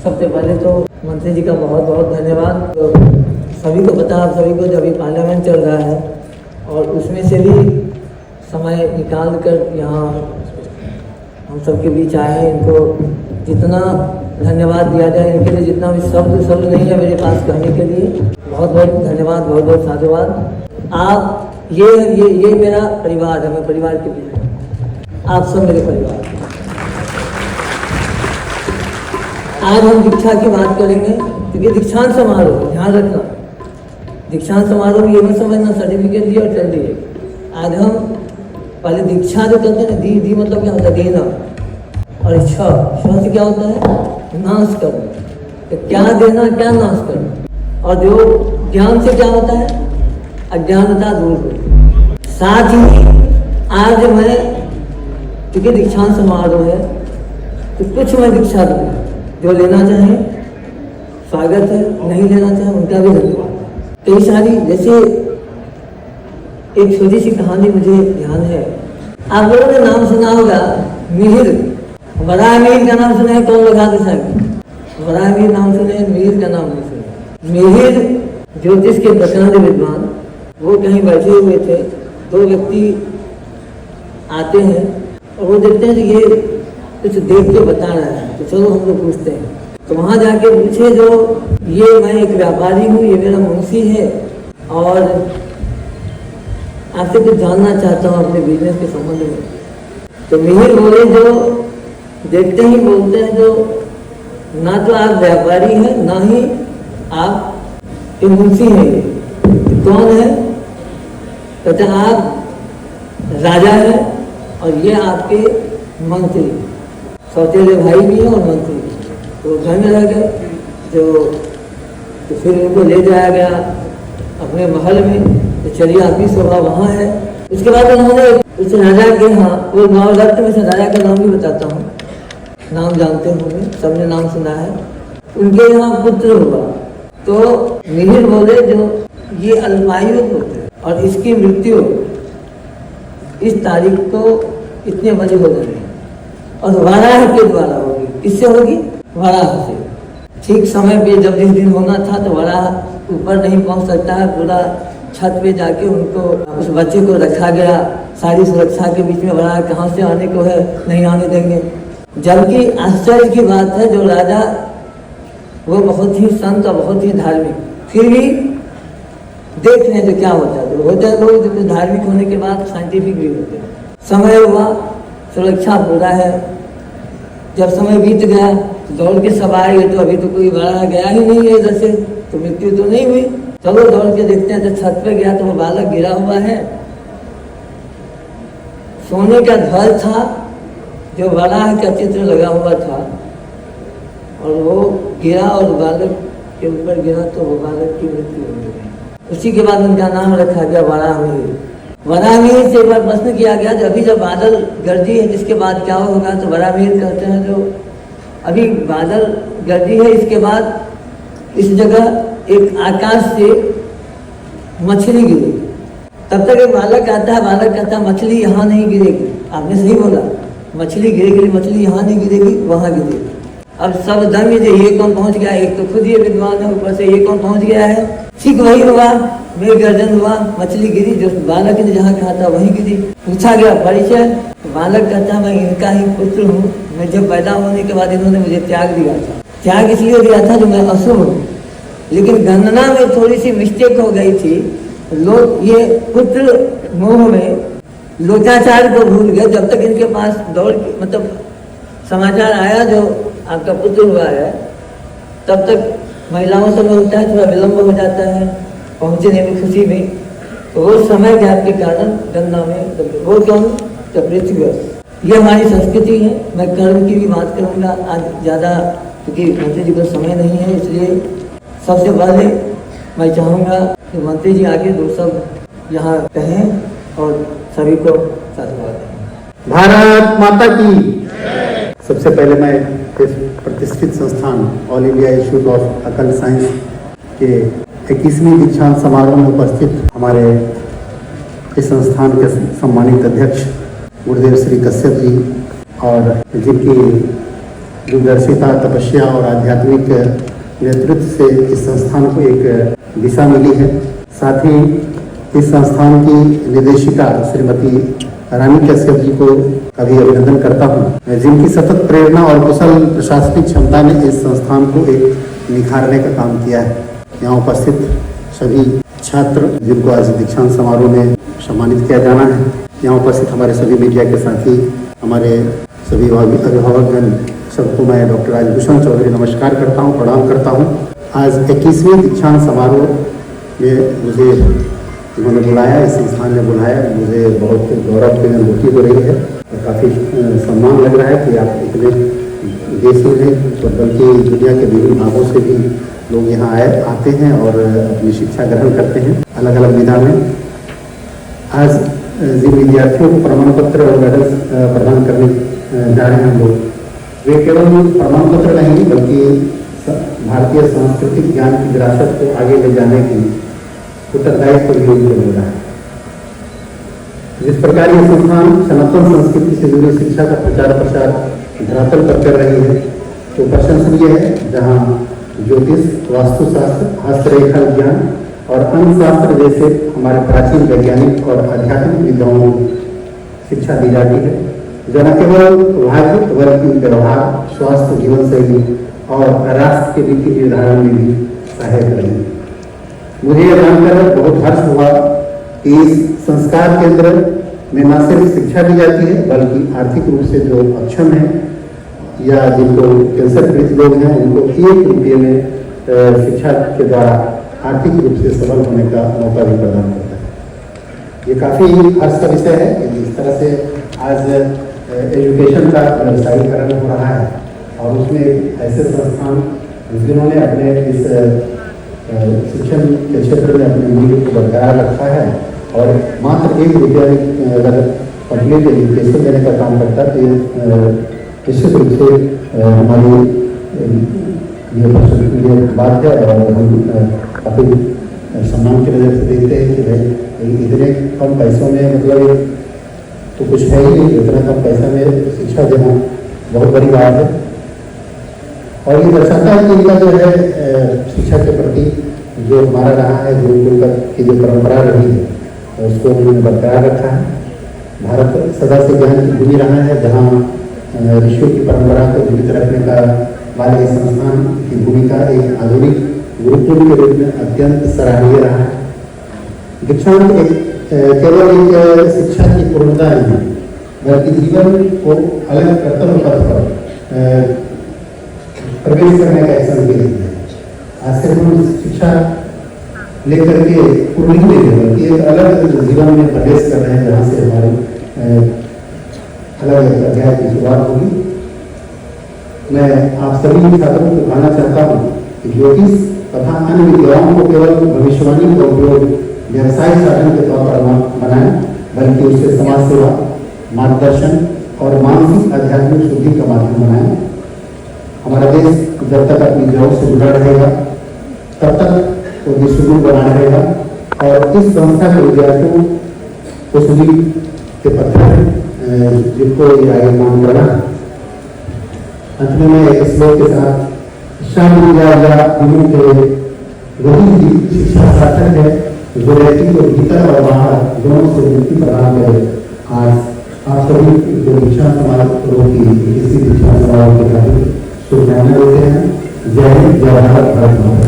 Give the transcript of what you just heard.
सबसे पहले तो मंत्री जी का बहुत बहुत धन्यवाद। तो सभी को पता, आप सभी को, जब अभी पार्लियामेंट चल रहा है और उसमें से भी समय निकाल कर यहाँ हम सबके बीच आए हैं। इनको जितना धन्यवाद दिया जाए, इनके लिए जितना भी शब्द नहीं है मेरे पास कहने के लिए। बहुत बहुत धन्यवाद, बहुत बहुत साधुवाद। आप ये मेरा परिवार है, मैं परिवार के बीच, आप सब मेरे परिवार। आज हम दीक्षा की बात करेंगे, क्योंकि दीक्षांत समारोह, ध्यान रखना, दीक्षांत समारोह ये नहीं समझना सर्टिफिकेट दिए और चल दिए। आज हम पहले दीक्षा जो करते हैं, दी मतलब क्या होता है, देना, और इच्छा से क्या होता है, नाश करना। तो क्या देना, क्या नाश करना। और जो ज्ञान से क्या होता है, अज्ञानता दूर होती। साथ ही आज मैं, क्योंकि दीक्षांत समारोह है, तो कुछ मैं दीक्षा दूँ। जो लेना चाहें स्वागत है, नहीं लेना चाहें उनका भी धन्यवाद। कई सारी, जैसे एक छोटी सी कहानी मुझे ध्यान है। आप लोगों ने नाम सुना होगा मिहिर, वराह मिहिर का नाम सुना है? कौन लोग हाथ उठाएंगे? वराह मिहिर नाम सुने, मिहिर का नाम नहीं सुना। मिहिर ज्योतिष के प्रकांड विद्वान, वो कहीं बैठे हुए थे। दो व्यक्ति आते हैं और वो देखते हैं कि ये कुछ देख के बता रहा है, तो चलो हम लोग पूछते हैं। तो वहाँ जाके पूछे, जो ये मैं एक व्यापारी हूँ, ये मेरा मुंशी है और आपसे कुछ जानना चाहता हूँ अपने बिजनेस के संबंध में। तो मिहिर बोले, जो देखते ही बोलते हैं, जो ना तो आप व्यापारी हैं, ना ही आप के मुंशी हैं। ये तो कौन है? कहते आप राजा हैं और ये आपके मंत्री, सौतेले भाई भी हैं और मंत्री भी। तो घर में रह गए। तो फिर उनको ले जाया गया अपने महल में। तो चलिए आपकी शोभा वहाँ है। उसके बाद उन्होंने उस राजा के, हाँ, वो नवरत्न में से राजा का नाम भी बताता हूँ, नाम जानते होंगे, सबने नाम सुना है। उनके यहाँ पुत्र हुआ। तो मिहिर बोले, जो ये अल्पायु पुत्र और इसकी मृत्यु इस तारीख को इतने बजे हो गई और वराह के द्वारा होगी। किससे होगी? वराह से। ठीक समय पे जब जिस दिन होना था, तो वराह ऊपर नहीं पहुंच सकता है, पूरा छत पे जाके उनको, उस बच्चे को रखा गया। सारी सुरक्षा के बीच में वराह कहाँ से आने को है, नहीं आने देंगे। जबकि आश्चर्य की बात है, जो राजा वो बहुत ही संत और बहुत ही धार्मिक, फिर भी देख रहे हैं जो क्या होता है। तो होता है लोग जब धार्मिक होने के बाद साइंटिफिक भी होते हैं। समय हुआ, सुरक्षा पूरा है। जब समय बीत गया, दौड़ के सब आए, तो अभी तो कोई बड़ा गया ही नहीं है इधर से, तो मृत्यु तो नहीं हुई। चलो दौड़ के देखते हैं। तो छत पे गया तो वो बालक गिरा हुआ है। सोने का ध्वज था, जो वराह का चित्र लगा हुआ था, और वो गिरा और बालक के ऊपर गिरा, तो वो बालक की मृत्यु हो गई। उसी के बाद उनका नाम रखा गया वराह मिहिर। वराह मिहिर से एक बार प्रश्न किया गया, अभी जब बादल गर्जी है, जिसके बाद क्या होगा? तो वराह मिहिर कहते हैं, जो अभी बादल गर्जी है, इसके बाद इस जगह एक आकाश से मछली गिरेगी। तब तक एक बालक आता है, बालक कहता है मछली यहाँ नहीं गिरेगी। आपने सही बोला, मछली गिरेगी, मछली यहाँ नहीं गिरेगी, वहाँ गिरेगी। अब सब दंग, ये कौन पहुँच गया? एक तो खुद ये विद्वान है, ऊपर से ये कौन पहुँच गया है? ठीक वही हुआ, मेघ गर्जन हुआ, मछली गिरी, जो बालक ने जहाँ कहा था वहीं गिरी। पूछा गया परिचय, बालक कहता मैं इनका ही पुत्र हूँ। मैं जब पैदा होने के बाद इन्होंने मुझे त्याग दिया था। त्याग इसलिए दिया था जो मैं अशुभ हूँ, लेकिन गणना में थोड़ी सी मिस्टेक हो गई थी। लोग ये पुत्र मोह में लोकाचार को भूल गए। जब तक इनके पास दौड़, मतलब समाचार आया जो आपका पुत्र हुआ है, तब तक महिलाओं से मिलता है, थोड़ा विलम्ब हो जाता है पहुँचने में, खुशी में। तो वो समय गैप के कारण गन्ना में वो कौन? तो पृथ्वी। ये हमारी संस्कृति है। मैं कर्म की भी बात करूँगा आज ज़्यादा, क्योंकि मंत्री जी को समय नहीं है, इसलिए सबसे पहले मैं चाहूँगा कि मंत्री जी आगे दो शब्द यहाँ कहें और सभी को साधुवाद दें। भारत माता की। सबसे पहले मैं इस प्रतिष्ठित संस्थान all India institute of occult science के 21वीं दीक्षांत समारोह में उपस्थित हमारे इस संस्थान के सम्मानित अध्यक्ष गुरुदेव श्री कश्यप जी और जिनकी दूरदर्शिता, तपस्या और आध्यात्मिक नेतृत्व से इस संस्थान को एक दिशा मिली है। साथ ही इस संस्थान की निदेशिका श्रीमती रानी कश्यप जी को अभी अभिनंदन करता हूँ, जिनकी सतत प्रेरणा और कुशल प्रशासनिक क्षमता ने इस संस्थान को एक निखारने का काम किया है। यहाँ उपस्थित सभी छात्र जिनको आज दीक्षांत समारोह में सम्मानित किया जाना है, यहाँ उपस्थित हमारे सभी मीडिया के साथी, हमारे सभी अभिभावकगण, सबको मैं डॉक्टर राजभूषण चौधरी नमस्कार करता हूँ, प्रणाम करता हूँ। आज 21वीं दीक्षांत समारोह में मुझे उन्होंने बुलाया, इस संस्थान ने बुलाया, मुझे बहुत गौरव की अनुभूति हो रही है और काफ़ी सम्मान लग रहा है कि आप इतने देशों में तो बल्कि दुनिया के विभिन्न भागों से भी लोग यहाँ आते हैं और अपनी शिक्षा ग्रहण करते हैं अलग अलग विधा में। आज जिन विद्यार्थियों को प्रमाण पत्र और मेडल प्रदान करने जा रहे हैं हम लोग, वे केवल प्रमाण पत्र नहीं बल्कि भारतीय सांस्कृतिक ज्ञान की विरासत को आगे ले जाने की उत्तरदायित्व भी उनको मिल रहा है। जिस प्रकार ये संस्थान सनातन संस्कृति से जुड़ी शिक्षा का प्रचार प्रसार धरातल पर कर रही है, तो प्रशंसनीय है। जहाँ ज्योतिष, वास्तुशास्त्र, हस्तरेखा विज्ञान और अंकशास्त्र जैसे हमारे प्राचीन वैज्ञानिक और आध्यात्मिक विद्याओं में शिक्षा दी जाती है, जो न केवल भाग्य बल्कि व्यवहार, स्वास्थ्य, जीवन शैली और राष्ट्र के नीति निर्धारण में भी सहायक रही। मुझे यह जानकर बहुत हर्ष हुआ कि इस संस्कार केंद्र में न सिर्फ शिक्षा दी जाती है बल्कि आर्थिक रूप से जो अक्षम है या जिनको कैंसर पीड़ित लोग हैं, उनको 1 रुपये में शिक्षा के द्वारा आर्थिक रूप से सबल होने का मौका भी प्रदान करता है। ये काफ़ी हर्ष का विषय है कि इस तरह से आज एजुकेशन का व्यवसायीकरण हो रहा है और उसमें ऐसे संस्थान जिन्होंने अपने इस शिक्षण के क्षेत्र में अपने मूल्य को बरकरार रखा है और मात्र 1 रुपया अगर कंप्लीट एजुकेशन देने का काम करता है, तो निश्चित रूप से हमारी ये बात है और हम काफ़ी सम्मान की वजह से देखते हैं कि भाई इतने कम पैसों में मतलब तो कुछ है ही नहीं, इतना कम पैसा में शिक्षा देना बहुत बड़ी बात है। और ये दर्शाता है कि इनका जो है शिक्षा के प्रति जो हमारा रहा है, गुरुकुल की जो परंपरा रही है उसको उन्होंने बरकरार रखा है। भारत सदा से ज्ञान की भूमि रहा है, जहाँ ऋषियों की परंपरा को जीवित रखने का वाले संस्थान की भूमिका एक आधुनिक गुरुकुल के रूप में अत्यंत सराहनीय रहा है। दीक्षांत केवल एक शिक्षा की पूर्णता नहीं है बल्कि जीवन को अलग कर्तव्य पथ पर प्रवेश करने का एक संकेत है। आज सिर्फ हम शिक्षा लेकर के पूर्ण नहीं लेंगे बल्कि एक अलग जीवन में प्रवेश कर रहे हैं, जहाँ से हमारे अलग अध्याय की शुरुआत होगी। मैं आप सभी छात्रों को कहना चाहता हूँ कि ज्योतिष तथा अन्य विद्याओं को केवल भविष्यवाणी का उपयोग व्यवसाय साधन के तौर पर बनाएं, बल्कि उससे समाज सेवा, मार्गदर्शन और मानसिक आध्यात्मिक शुद्धि का माध्यम बनाएं। हमारा देश जब तक अपनी जड़ों से जुड़ा रहेगा तब तक वो विश्वगुरु बना रहेगा और इस संस्था के विद्यार्थियों को शुद्धि के पत्थर जिनको ये आगे काम करना। अंत में मैं एक श्लोक के साथ शाम विद्या के वही शिक्षा सार्थक है जो व्यक्ति को भीतर और बाहर दोनों से मुक्ति प्रदान करे। आज आप सभी जो दीक्षा समारोह की किसी दीक्षा समारोह के खातिर शुभकामनाएं देते हैं। जय हिंद, जय भारत, भारत माता।